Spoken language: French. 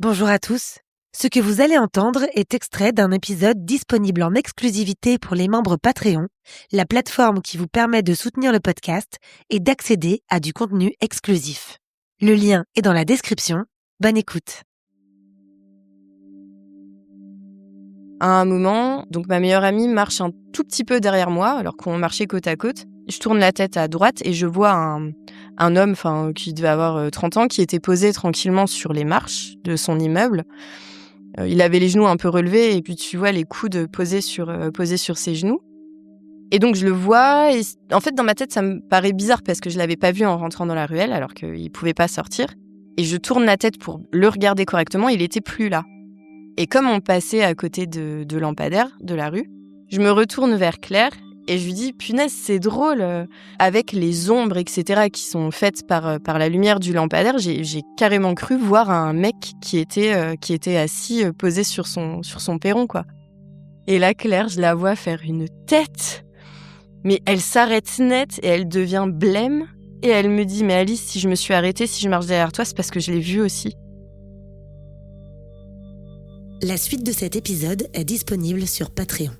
Bonjour à tous. Ce que vous allez entendre est extrait d'un épisode disponible en exclusivité pour les membres Patreon, la plateforme qui vous permet de soutenir le podcast et d'accéder à du contenu exclusif. Le lien est dans la description. Bonne écoute. À un moment, donc ma meilleure amie marche un tout petit peu derrière moi, alors qu'on marchait côte à côte. Je tourne la tête à droite et je vois un homme qui devait avoir 30 ans, qui était posé tranquillement sur les marches de son immeuble. Il avait les genoux un peu relevés et puis tu vois les coudes posés sur ses genoux. Et donc je le vois et en fait dans ma tête ça me paraît bizarre parce que je l'avais pas vu en rentrant dans la ruelle alors qu'il pouvait pas sortir. Et je tourne la tête pour le regarder correctement, il était plus là. Et comme on passait à côté de lampadaire de la rue, je me retourne vers Claire et je lui dis « Punaise, c'est drôle, avec les ombres, etc. qui sont faites par la lumière du lampadaire, j'ai carrément cru voir un mec qui était assis, posé sur son perron, quoi. » Et là, Claire, je la vois faire une tête, mais elle s'arrête net et elle devient blême. Et elle me dit « Mais Alice, si je me suis arrêtée, si je marche derrière toi, c'est parce que je l'ai vu aussi. » La suite de cet épisode est disponible sur Patreon.